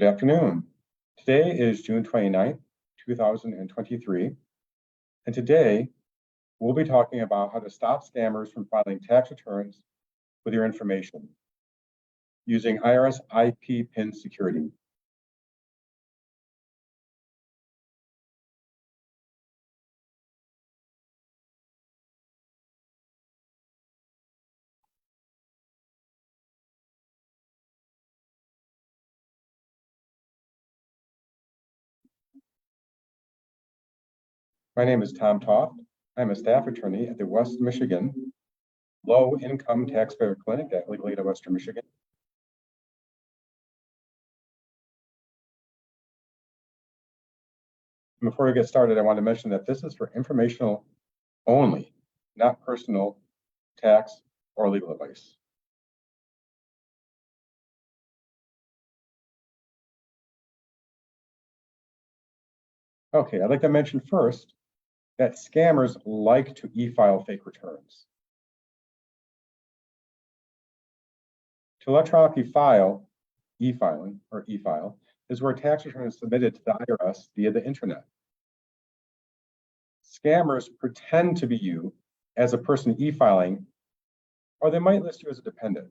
Good afternoon. Today is June 29th, 2023, and today we'll be talking about how to stop scammers from filing tax returns with your information using IRS IP PIN security. My name is Tom Toft. I'm a staff attorney at the West Michigan Low Income Taxpayer Clinic at Legal Aid of Western Michigan. Before we get started, I want to mention that this is for informational only, not personal tax or legal advice. Okay, I'd like to mention first that scammers like to e-file fake returns. To electronically file, e-filing or e-file, is where a tax return is submitted to the IRS via the internet. Scammers pretend to be you as a person e-filing, or they might list you as a dependent.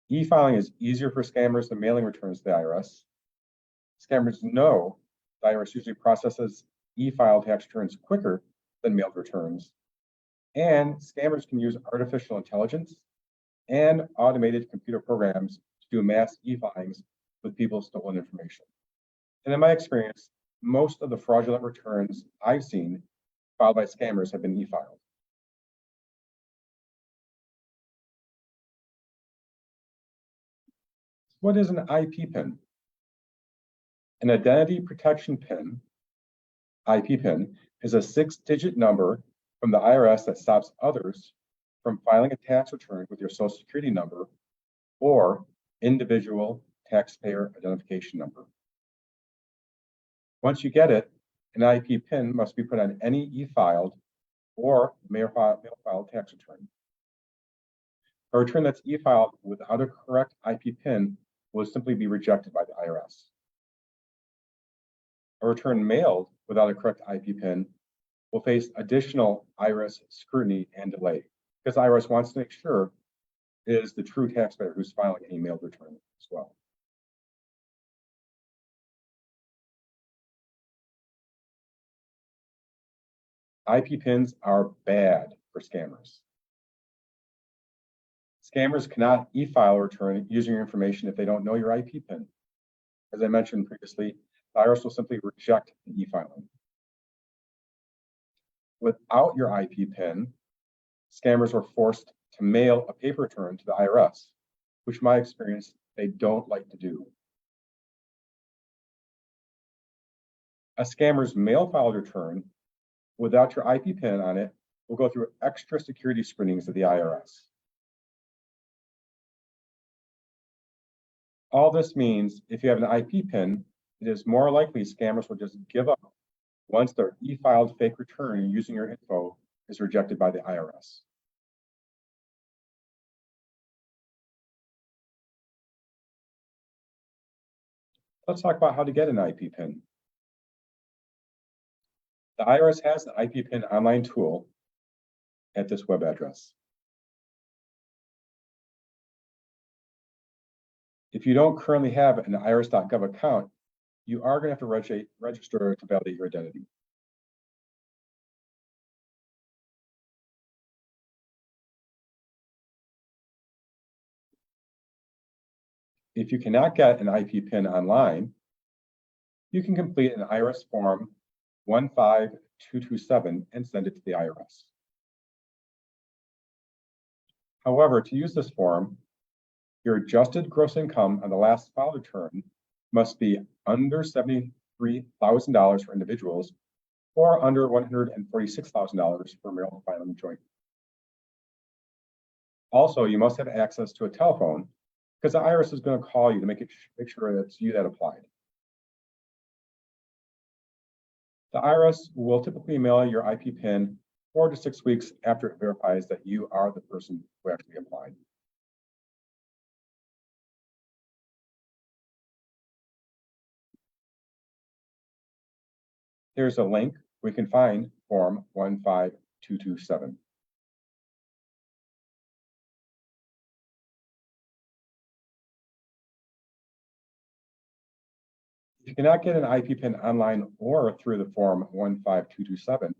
E-filing is easier for scammers than mailing returns to the IRS. Scammers know the IRS usually processes e-file tax returns quicker than mailed returns, and scammers can use artificial intelligence and automated computer programs to do mass e-filings with people's stolen information. And in my experience, most of the fraudulent returns I've seen filed by scammers have been e-filed. What is an IP PIN? An identity protection PIN, IP PIN, is a 6-digit number from the IRS that stops others from filing a tax return with your Social Security number or individual taxpayer identification number. Once you get it, an IP PIN must be put on any e-filed or mail-filed tax return. A return that's e-filed without a correct IP PIN will simply be rejected by the IRS. A return mailed without a correct IP PIN will face additional IRS scrutiny and delay, because the IRS wants to make sure it is the true taxpayer who's filing any mailed return as well. IP PINs are bad for scammers. Scammers cannot e-file a return using your information if they don't know your IP PIN. As I mentioned previously, the IRS will simply reject the e-filing. Without your IP PIN, scammers were forced to mail a paper return to the IRS, which in my experience, they don't like to do. A scammer's mail-filed return without your IP PIN on it will go through extra security screenings of the IRS. All this means if you have an IP PIN, it is more likely scammers will just give up once their e-filed fake return using your info is rejected by the IRS. Let's talk about how to get an IP PIN. The IRS has an IP PIN online tool at this web address. If you don't currently have an irs.gov account, you are going to have to register to validate your identity. If you cannot get an IP PIN online, you can complete an IRS form 15227 and send it to the IRS. However, to use this form, your adjusted gross income on the last filed return must be under $73,000 for individuals or under $146,000 for marital filing joint. Also, you must have access to a telephone because the IRS is going to call you to make sure it's you that applied. The IRS will typically mail your IP PIN 4 to 6 weeks after it verifies that you are the person who actually applied. Here's a link we can find Form 15227. If you cannot get an IP PIN online or through the Form 15227,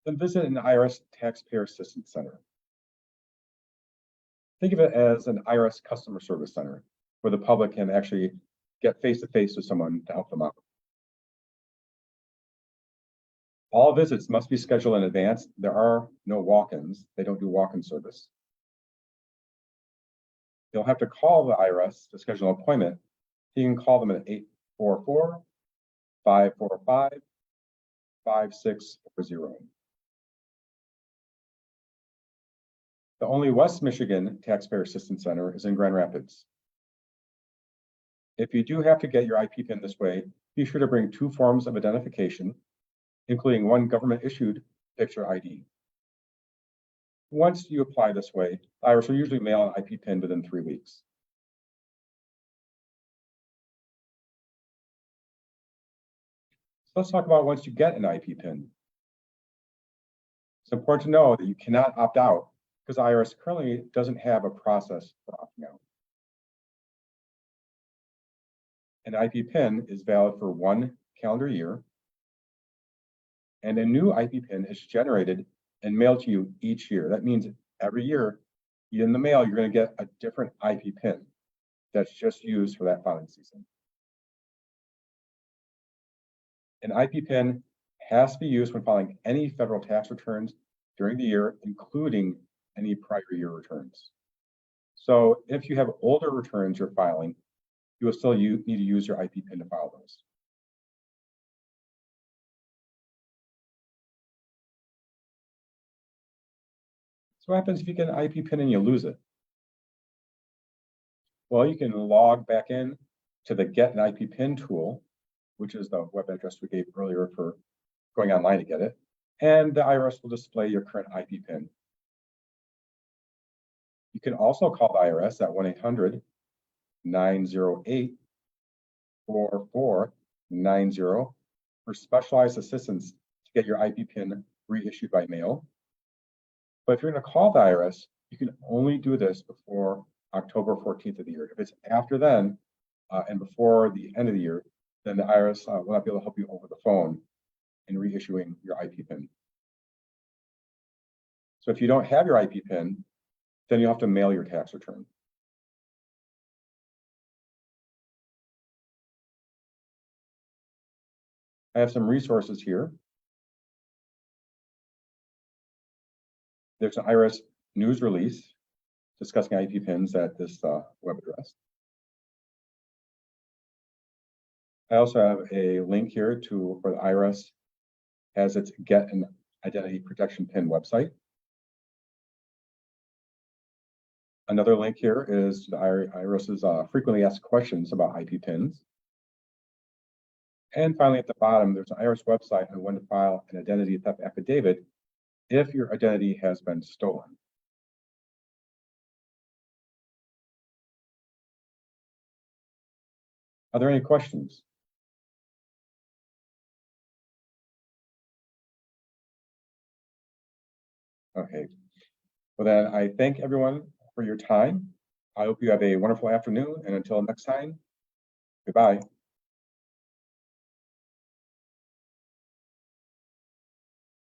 then visit an IRS Taxpayer Assistance Center. Think of it as an IRS customer service center where the public can actually get face-to-face with someone to help them out. All visits must be scheduled in advance. There are no walk-ins. They don't do walk-in service. You'll have to call the IRS to schedule an appointment. You can call them at 844-545-5640. The only West Michigan Taxpayer Assistance Center is in Grand Rapids. If you do have to get your IP PIN this way, be sure to bring 2 forms of identification, including one government-issued picture ID. Once you apply this way, the IRS will usually mail an IP PIN within 3 weeks. So let's talk about once you get an IP PIN. It's important to know that you cannot opt out because the IRS currently doesn't have a process for opting out. An IP PIN is valid for 1 calendar year, and a new IP PIN is generated and mailed to you each year. That means every year in the mail, you're going to get a different IP PIN that's just used for that filing season. An IP PIN has to be used when filing any federal tax returns during the year, including any prior year returns. So if you have older returns you're filing, you will still need to use your IP PIN to file those. So what happens if you get an IP PIN and you lose it? Well, you can log back in to the Get an IP PIN tool, which is the web address we gave earlier for going online to get it, and the IRS will display your current IP PIN. You can also call the IRS at 1-800-908-4490 for specialized assistance to get your IP PIN reissued by mail. But if you're going to call the IRS, you can only do this before October 14th of the year. If it's after then and before the end of the year, then the IRS will not be able to help you over the phone in reissuing your IP PIN. So if you don't have your IP PIN, then you'll have to mail your tax return. I have some resources here. There's an IRS news release discussing IP PINs at this web address. I also have a link here to where the IRS has its Get an Identity Protection PIN website. Another link here is to the IRS's frequently asked questions about IP PINs. And finally, at the bottom, there's an IRS website on when to file an identity theft affidavit if your identity has been stolen. Are there any questions? Okay. Well, then I thank everyone for your time. I hope you have a wonderful afternoon, and until next time, goodbye.